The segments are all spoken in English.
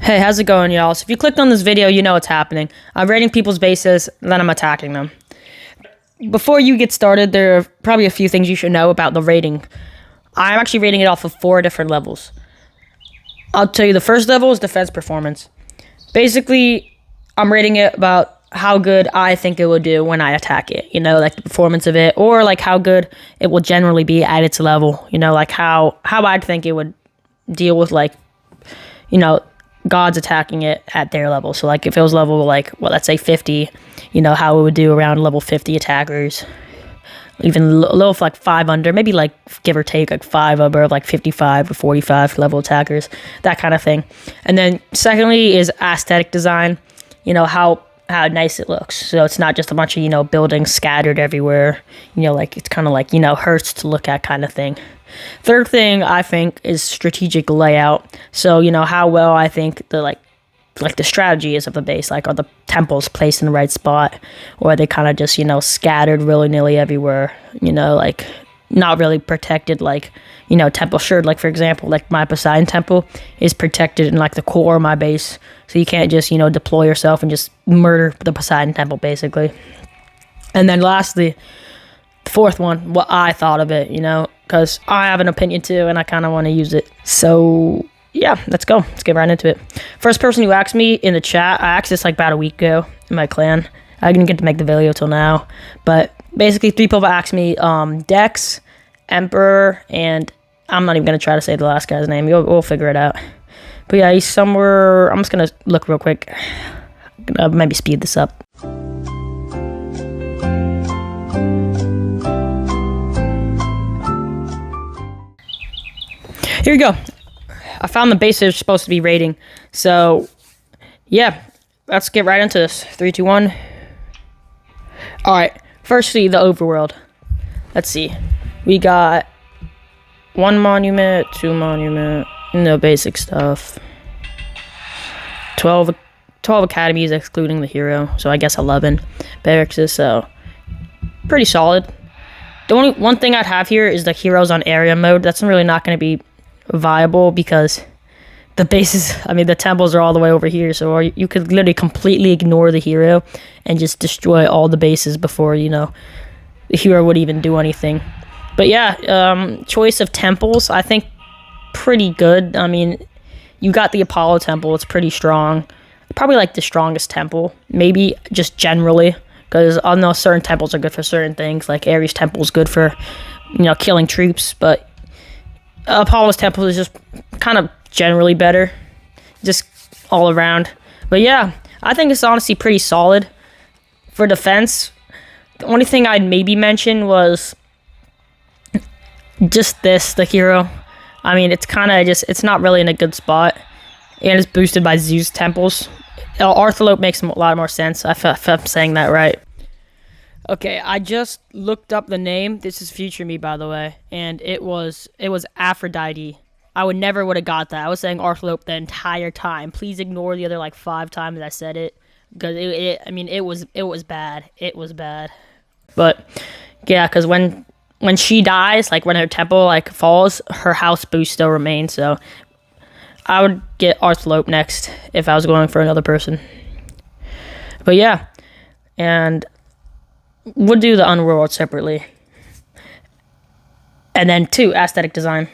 Hey, how's it going, y'all? So if you clicked on this video, you know what's happening. I'm raiding people's bases, then I'm attacking them. Before you get started, there are probably a few things you should know about the rating. I'm actually rating it off of 4 different levels. I'll tell you, the first level is defense performance. Basically, I'm rating it about how good I think it will do when I attack it. You know, like the performance of it, or like how good it will generally be at its level. You know, like how I'd think it would deal with, like, you know, gods attacking it at their level. So like if it was level, like, well, let's say 50, you know, how it would do around level 50 attackers, even a little like 5 under, maybe like give or take like 5 over, like 55 or 45 level attackers, that kind of thing. And then secondly is aesthetic design, you know, how nice it looks. So it's not just a bunch of, you know, buildings scattered everywhere, you know, like it's kind of like, you know, hurts to look at kind of thing. Third thing I think is strategic layout. So, you know, how well I think the like the strategy is of the base. Like, are the temples placed in the right spot, or are they kind of just, you know, scattered willy-nilly everywhere, you know, like not really protected, like, you know, temple sure, like for example, like my Poseidon temple is protected in like the core of my base, so you can't just, you know, deploy yourself and just murder the Poseidon temple basically. And then lastly, the fourth one, what I thought of it, you know, because I have an opinion too, and I kind of want to use it. So yeah, let's go. Let's get right into it. First person who asked me in the chat, I asked this like about a week ago in my clan. I didn't get to make the video till now, but basically 3 people asked me Dex, Emperor, and I'm not even gonna try to say the last guy's name. We'll figure it out. But yeah, he's somewhere. I'm just gonna look real quick. Maybe speed this up. Here we go. I found the base they're supposed to be raiding. So, yeah, let's get right into this. 3, 2, 1. Alright, firstly, the overworld. Let's see. We got 1 monument, 2 monument, no basic stuff. 12 academies excluding the hero, so I guess 11 barracks, so pretty solid. The only one thing I'd have here is the heroes on area mode. That's really not going to be viable because the bases, I mean, the temples are all the way over here, so you could literally completely ignore the hero and just destroy all the bases before, you know, the hero would even do anything. But yeah, choice of temples, I think pretty good. I mean, you got the Apollo temple, it's pretty strong. Probably like the strongest temple, maybe just generally, because I know certain temples are good for certain things, like Ares temple is good for, you know, killing troops, but Apollo's temple is just kind of generally better, just all around. But yeah, I think it's honestly pretty solid for defense. The only thing I'd maybe mention was just the hero. I mean, it's kind of just, it's not really in a good spot, and it's boosted by Zeus temples. Arthalope makes a lot more sense, if I'm saying that right. Okay, I just looked up the name. This is Future Me, by the way, and it was Aphrodite. I would never would have got that. I was saying Arthalope the entire time. Please ignore the other like 5 times I said it, because I mean, it was bad. It was bad. But yeah, because when she dies, like when her temple like falls, her house boost still remains. So I would get Arthalope next if I was going for another person. But yeah, and would do the Underworld separately. And then 2, aesthetic design.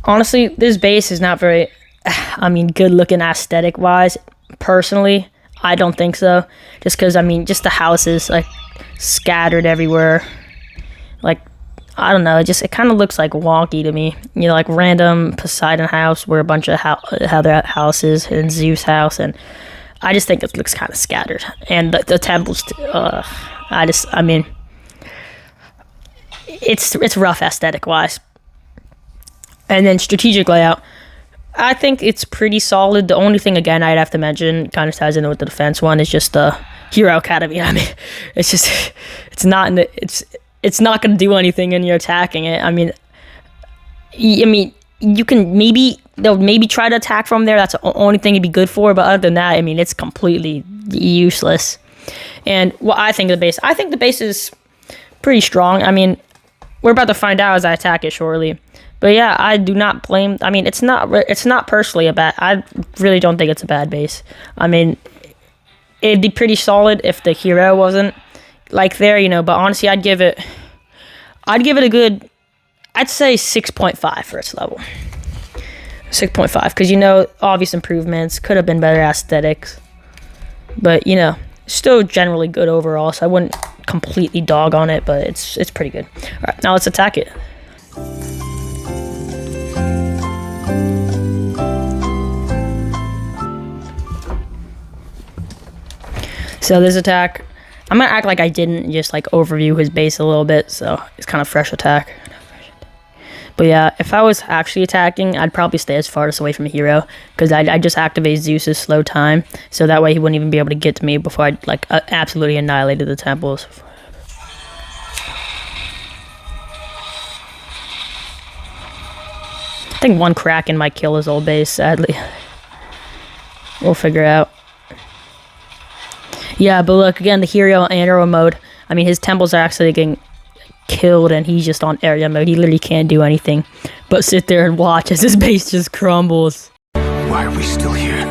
Honestly, this base is not very, I mean, good looking aesthetic wise. Personally, I don't think so. Just because, I mean, just the houses like scattered everywhere. Like, I don't know, it kind of looks like wonky to me. You know, like random Poseidon house where a bunch of other houses, and Zeus house, and I just think it looks kind of scattered. And the temples, I mean, it's rough aesthetic wise. And then strategic layout, I think it's pretty solid. The only thing, again, I'd have to mention, kind of ties into with the defense one, is just the Hero Academy. I mean, it's just, it's not going to do anything when you're attacking it. I mean, you can they'll maybe try to attack from there. That's the only thing it'd be good for. But other than that, I mean, it's completely useless. And what I think of the base is pretty strong. I mean, we're about to find out as I attack it shortly. But yeah, I do not blame. I mean, it's not personally a bad. I really don't think it's a bad base. I mean, it'd be pretty solid if the hero wasn't like there, But honestly, I'd give it a good. I'd say 6.5 for its level. 6.5 because obvious improvements, could have been better aesthetics, but still generally good overall. So I wouldn't completely dog on it, but it's pretty good. All right, now let's attack it. So this attack, I'm gonna act like I didn't just like overview his base a little bit, so it's kind of fresh attack. But yeah, if I was actually attacking, I'd probably stay as farthest away from a hero, because I'd just activate Zeus's slow time, so that way he wouldn't even be able to get to me before I absolutely annihilated the temples. I think one Kraken might kill his old base, sadly. We'll figure out. Yeah, but look, again, the hero arrow mode, I mean, his temples are actually getting killed, and he's just on area mode. He literally can't do anything but sit there and watch as his base just crumbles. Why are we still here?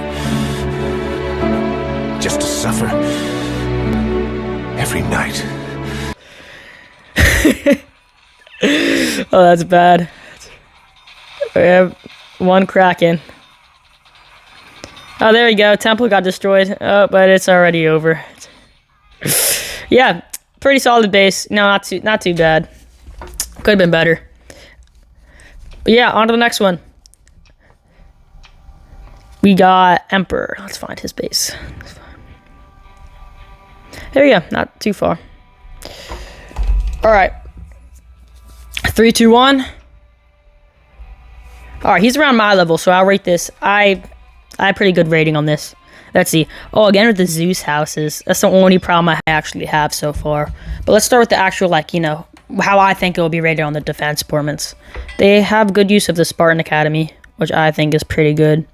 Just to suffer every night. Oh, that's bad. We have one Kraken. Oh, there we go. Temple got destroyed. Oh, but it's already over. Yeah, pretty solid base. No, not too bad. Could have been better. But yeah, on to the next one. We got Emperor. Let's find his base. There we go. Not too far. All right. 3, 2, 1. All right, he's around my level, so I'll rate this. I have pretty good rating on this. Let's see. Oh, again with the Zeus houses. That's the only problem I actually have so far. But let's start with the actual, how I think it will be rated on the defense performance. They have good use of the Spartan Academy, which I think is pretty good.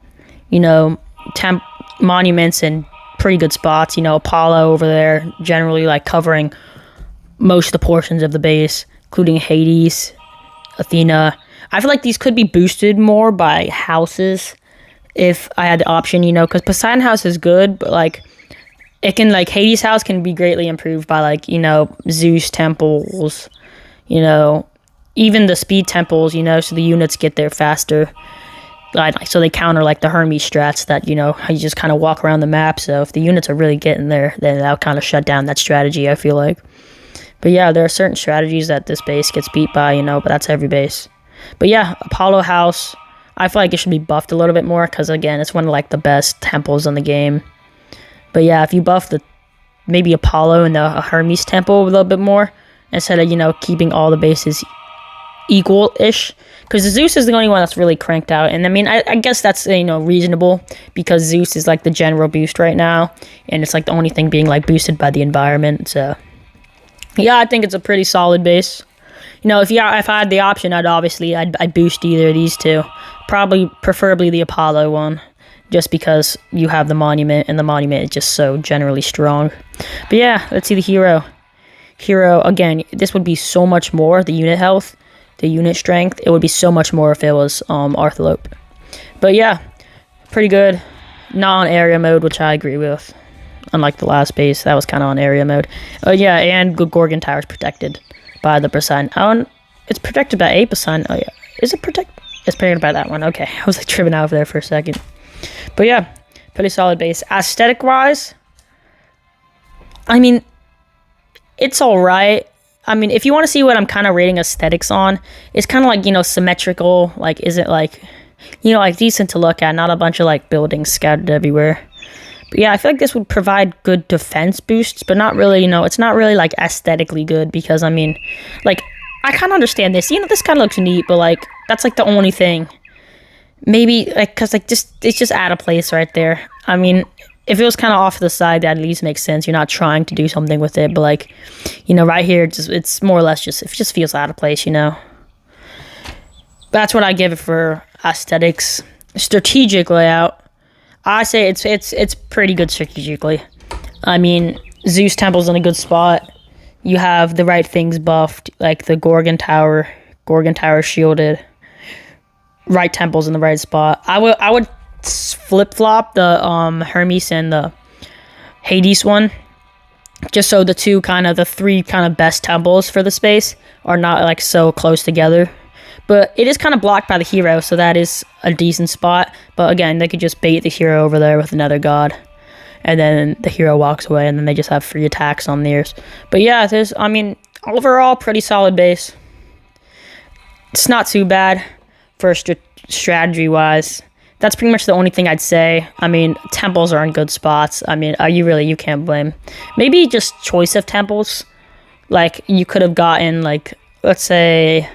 Monuments in pretty good spots. Apollo over there, generally covering most of the portions of the base, including Hades, Athena. I feel like these could be boosted more by houses if I had the option, because Poseidon House is good, but it can Hades House can be greatly improved by Zeus temples, even the speed temples, so the units get there faster. So they counter the Hermes strats that how you just kind of walk around the map. So if the units are really getting there, then that'll kind of shut down that strategy, I feel like. But yeah, there are certain strategies that this base gets beat by, but that's every base. But yeah, Apollo House, I feel like it should be buffed a little bit more because, again, it's one of the best temples in the game. But yeah, if you buff maybe Apollo and the Hermes temple a little bit more instead of, keeping all the bases equal-ish, because Zeus is the only one that's really cranked out. And I mean, I guess that's, reasonable because Zeus is the general boost right now, and it's the only thing being boosted by the environment. So yeah, I think it's a pretty solid base. If I had the option, I'd boost either of these two. Preferably the Apollo one, just because you have the monument, and the monument is just so generally strong. But yeah, let's see the hero. Hero, again, this would be so much more, the unit health, the unit strength. It would be so much more if it was Arthalope. But yeah, pretty good. Not on area mode, which I agree with. Unlike the last base, that was kind of on area mode. Yeah, and Gorgon Tower is protected by the Poseidon. It's protected by a Poseidon. Oh yeah, is it protected? It's protected by that one. Okay, I was tripping out there for a second. But yeah, pretty solid base. Aesthetic wise, I mean, it's all right. I mean, if you want to see what I'm kind of rating aesthetics on, it's kind of symmetrical. Is it decent to look at? Not a bunch of buildings scattered everywhere. But yeah, I feel like this would provide good defense boosts, but not really, it's not really aesthetically good because, I mean, I kind of understand this. This kind of looks neat, but that's the only thing. Maybe because it's just out of place right there. I mean, if it was kind of off to the side, that at least makes sense. You're not trying to do something with it, but right here, it's more or less it just feels out of place. That's what I give it for aesthetics. Strategic layout, I say it's pretty good strategically. I mean, Zeus Temple's in a good spot. You have the right things buffed, like the Gorgon Tower shielded. right temples in the right spot. I would flip flop the Hermes and the Hades one, just so the three kind of best temples for the space are not like so close together. But it is kind of blocked by the hero, so that is a decent spot. But again, they could just bait the hero over there with another god, and then the hero walks away, and then they just have free attacks on theirs. But yeah, overall, pretty solid base. It's not too bad for strategy-wise. That's pretty much the only thing I'd say. I mean, temples are in good spots. I mean, you can't blame. Maybe just choice of temples. Like, you could have gotten, like, let's say,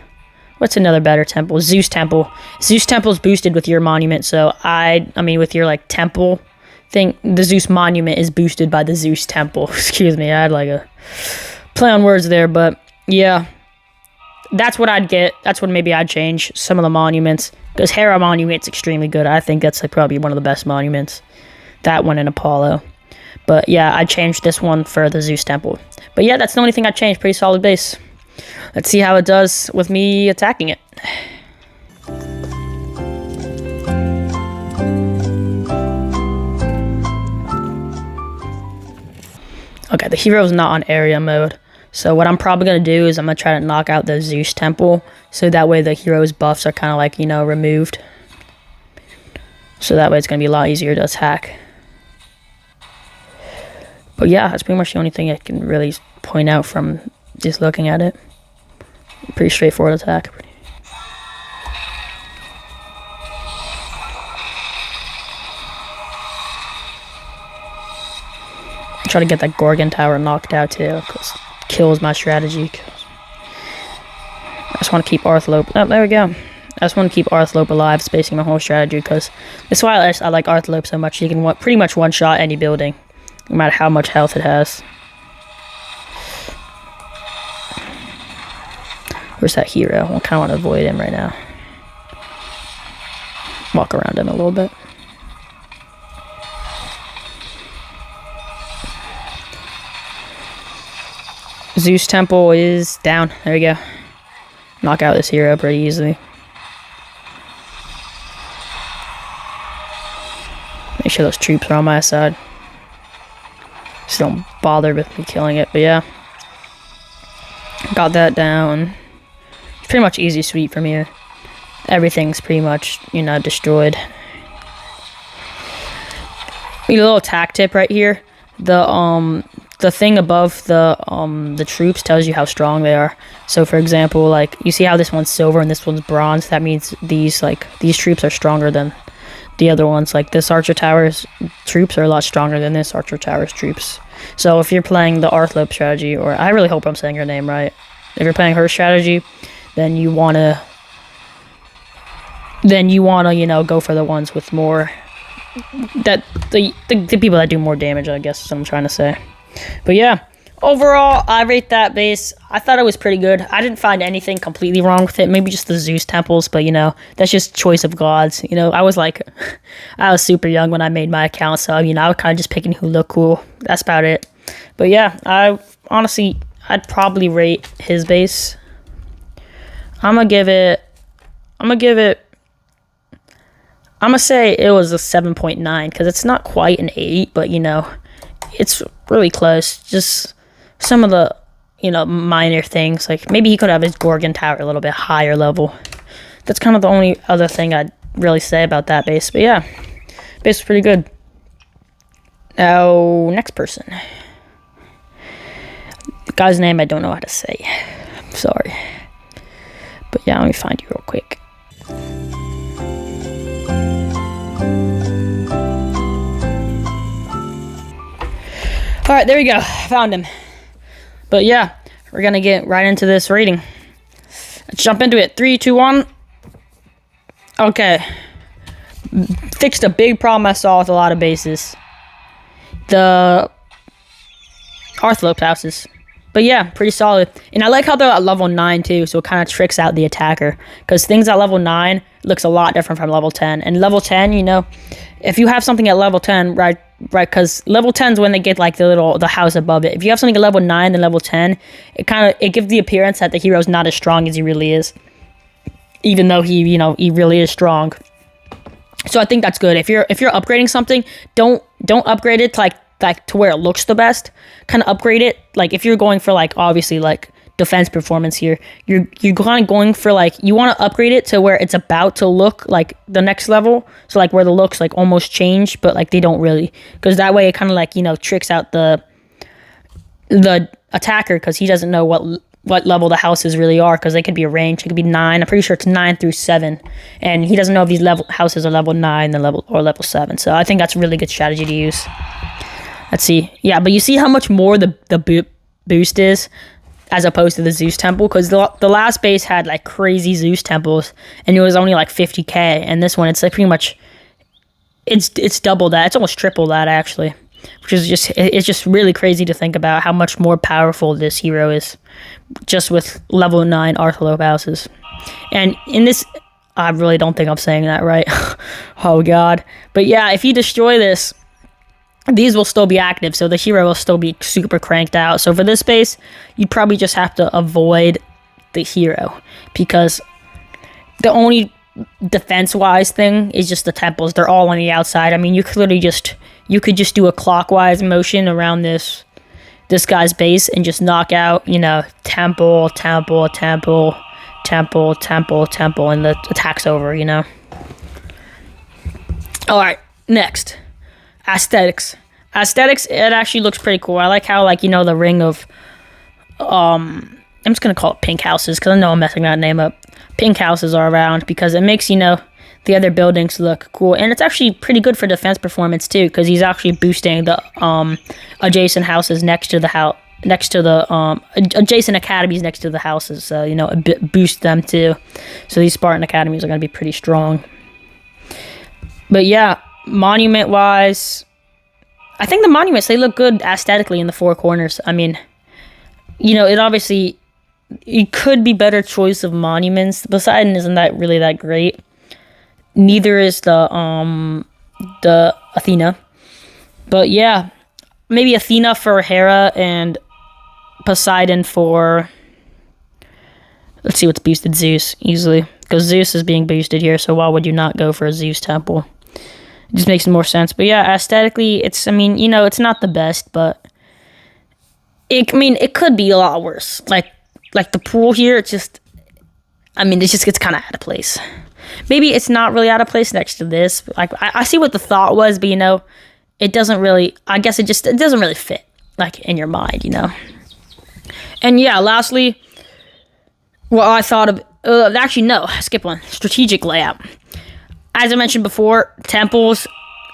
what's another better temple? Zeus Temple. Zeus Temple's boosted with your monument, so with your, like, temple thing, the Zeus monument is boosted by the Zeus Temple. Excuse me, I had, like, a play on words there, but, yeah. That's what I'd get. That's what maybe I'd change. Some of the monuments. Because Hera Monument's extremely good. I think that's like probably one of the best monuments. That one and Apollo. But yeah, I'd change this one for the Zeus Temple. But yeah, that's the only thing I'd change. Pretty solid base. Let's see how it does with me attacking it. Okay, the hero's not on area mode. So what I'm probably going to do is I'm going to try to knock out the Zeus Temple. So that way the hero's buffs are kind of like, removed. So that way it's going to be a lot easier to attack. But yeah, that's pretty much the only thing I can really point out from just looking at it. Pretty straightforward attack. Try to get that Gorgon Tower knocked out too, because kills my strategy. I just want to keep Arthlope. Oh, there we go. I just want to keep Arthlope alive, spacing my whole strategy, because that's why I like Arthlope so much. You can pretty much one-shot any building, no matter how much health it has. Where's that hero? I kind of want to avoid him right now. Walk around him a little bit. Zeus Temple is down. There we go. Knock out this hero pretty easily. Make sure those troops are on my side. Just don't bother with me killing it, but yeah. Got that down. It's pretty much easy sweep from here. Everything's pretty much, destroyed. A little attack tip right here. The thing above the troops tells you how strong they are. So for example, like you see how this one's silver and this one's bronze, that means these troops are stronger than the other ones. Like this Archer Tower's troops are a lot stronger than this Archer Tower's troops. So if you're playing the Arthlope strategy, or I really hope I'm saying her name right, if you're playing her strategy, then you wanna go for the ones with more, that the people that do more damage, I guess is what I'm trying to say. But yeah, overall, I rate that base. I thought it was pretty good. I didn't find anything completely wrong with it. Maybe just the Zeus temples, but that's just choice of gods. I was super young when I made my account, so I was kind of just picking who looked cool. That's about it. But yeah, I'd probably rate his base. I'm gonna say it was a 7.9, because it's not quite an 8, but it's really close. Just some of the, minor things. Like, maybe he could have his Gorgon Tower a little bit higher level. That's kind of the only other thing I'd really say about that base. But yeah, base is pretty good. Now, next person. The guy's name I don't know how to say. I'm sorry. But yeah, let me find you real quick. Alright, there we go. Found him. But yeah, we're gonna get right into this rating. Let's jump into it. 3, 2, 1. Okay. Fixed a big problem I saw with a lot of bases. The Arthlope houses. But yeah, pretty solid. And I like how they're at level 9 too, so it kind of tricks out the attacker. Because things at level 9 looks a lot different from level 10. And level 10, if you have something at level 10, right, because level 10 is when they get like the house above it. If you have something at level 9 and level 10, it gives the appearance that the hero's not as strong as he really is. even though he really is strong. So I think that's good. If you're upgrading something, don't upgrade it to like to where it looks the best. Kind of upgrade it, like if you're going for like obviously like defense performance here, you're kind of going for like, you want to upgrade it to where it's about to look like the next level. So like where the looks like almost change, but like they don't really, because that way it kind of like tricks out the attacker, because he doesn't know what level the houses really are, because they could be a range. It could be 9. I'm pretty sure it's 9 through 7, and he doesn't know if these houses are level 9 or level 7. So I think that's a really good strategy to use. Let's see. Yeah, but you see how much more the boost is as opposed to the Zeus temple, because the last base had like crazy Zeus temples and it was only like 50k, and this one it's like pretty much it's double that. It's almost triple that actually, which is just really crazy to think about how much more powerful this hero is just with level 9 Arthalope houses. And in this, I really don't think I'm saying that right. Oh god. But yeah, if you destroy this, these will still be active, so the hero will still be super cranked out. So for this base, you probably just have to avoid the hero, because the only defense-wise thing is just the temples. They're all on the outside. I mean, you could just do a clockwise motion around this guy's base and just knock out, temple, temple, temple, temple, temple, temple, and the attack's over, Alright, next. Aesthetics, it actually looks pretty cool. I like how, the ring of, I'm just gonna call it pink houses, because I know I'm messing that name up. Pink houses are around because it makes, the other buildings look cool, and it's actually pretty good for defense performance too, because he's actually boosting the adjacent houses next to the adjacent academies next to the houses, so it boosts them too. So these Spartan academies are gonna be pretty strong. But yeah, monument wise, I think the monuments, they look good aesthetically in the four corners. I mean, it could be better choice of monuments. Poseidon isn't really that great. Neither is the Athena. But yeah, maybe Athena for Hera and Poseidon for, let's see what's boosted, Zeus, easily. Because Zeus is being boosted here, so why would you not go for a Zeus temple? It just makes more sense. But yeah, aesthetically, it's not the best, but it could be a lot worse. Like the pool here, it just gets kind of out of place. Maybe it's not really out of place next to this. Like, I see what the thought was, but it doesn't really, I guess it doesn't really fit, like, in your mind, And yeah, lastly, well, I thought of, actually no, skip one, strategic layout. As I mentioned before, temples,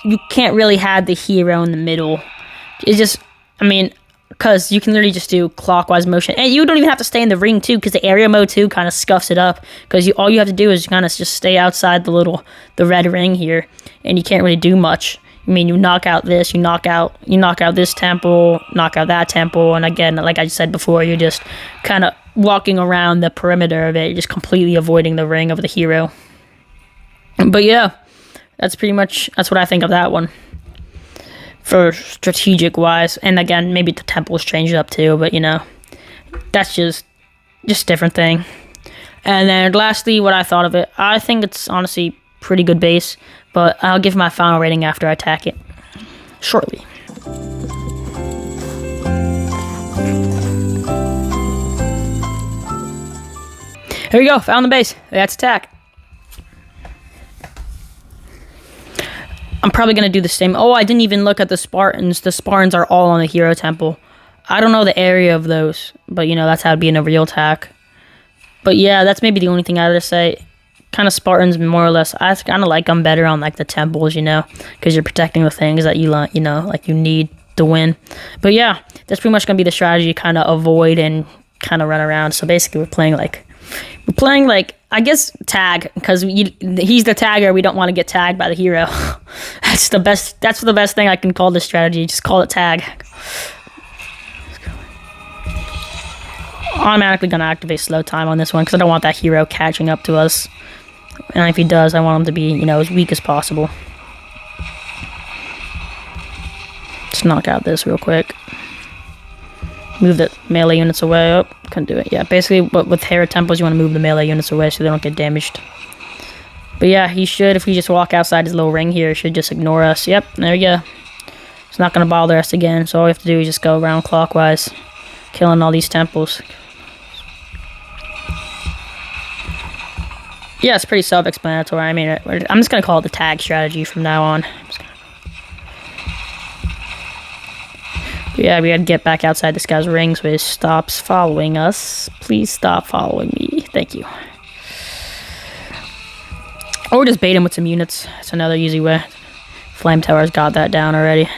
you can't really have the hero in the middle. It's just, because you can literally just do clockwise motion. And you don't even have to stay in the ring, too, because the area mode, too, kind of scuffs it up. Because all you have to do is kind of just stay outside the red ring here. And you can't really do much. You knock out this, you knock out this temple, knock out that temple. And again, like I said before, you're just kind of walking around the perimeter of it, just completely avoiding the ring of the hero. But yeah, that's what I think of that one for strategic wise. And again, maybe the temples change it up too, but that's just different thing. And then lastly, what I thought of it, I think it's honestly pretty good base, but I'll give my final rating after I attack it shortly. Here we go, found the base. That's attack. I'm probably going to do the same. Oh, I didn't even look at the Spartans. The Spartans are all on the hero temple. I don't know the area of those, but that's how it'd be in a real attack. But yeah, that's maybe the only thing I would say. Kind of Spartans, more or less. I kind of like them better on like the temples, because you're protecting the things that you like you need to win. But yeah, that's pretty much going to be the strategy, kind of avoid and kind of run around. So basically we're playing like, I guess, tag, because he's the tagger. We don't want to get tagged by the hero. That's the best thing I can call this strategy. Just call it tag. Automatically going to activate slow time on this one, because I don't want that hero catching up to us. And if he does, I want him to be, as weak as possible. Let's knock out this real quick. Move the melee units away. Oh, couldn't do it. Yeah, basically, but with Hera temples, you want to move the melee units away so they don't get damaged. But yeah, he should, if we just walk outside his little ring here, he should just ignore us. Yep, there we go. It's not going to bother us again, so all we have to do is just go around clockwise, killing all these temples. Yeah, it's pretty self-explanatory. I mean, I'm just going to call it the tag strategy from now on. But yeah, we gotta get back outside this guy's ring so he stops following us. Please stop following me. Thank you. Or just bait him with some units. That's another easy way. Flame Tower's got that down already.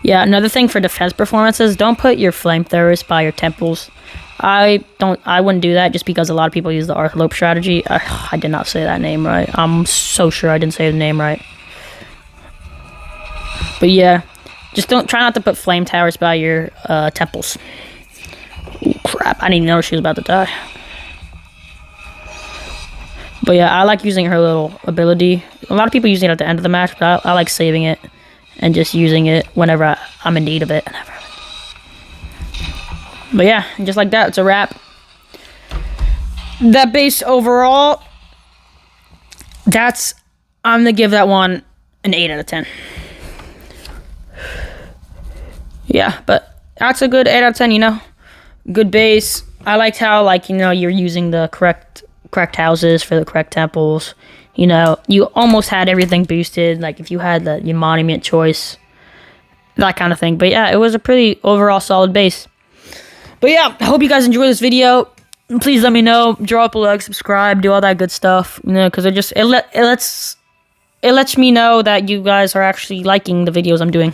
Yeah, another thing for defense performances, don't put your flamethrowers by your temples. I wouldn't do that just because a lot of people use the Arthalope strategy. I did not say that name right. I'm so sure I didn't say the name right. But yeah, just try not to put flame towers by your temples. Ooh, crap, I didn't even know she was about to die. But yeah, I like using her little ability. A lot of people use it at the end of the match, but I like saving it and just using it whenever I'm in need of it. But yeah, just like that, it's a wrap. That base overall, I'm gonna give that one an 8 out of 10. Yeah, but that's a good 8 out of 10, you know. Good base. I liked how, like, you know, you're using the correct houses for the correct temples. You know, you almost had everything boosted, like if you had your monument choice, that kind of thing. But yeah, it was a pretty overall solid base. But yeah, I hope you guys enjoyed this video. Please let me know. Drop a like, subscribe, do all that good stuff. You know, because it lets me know that you guys are actually liking the videos I'm doing.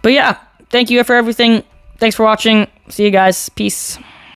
But yeah, thank you for everything. Thanks for watching. See you guys. Peace.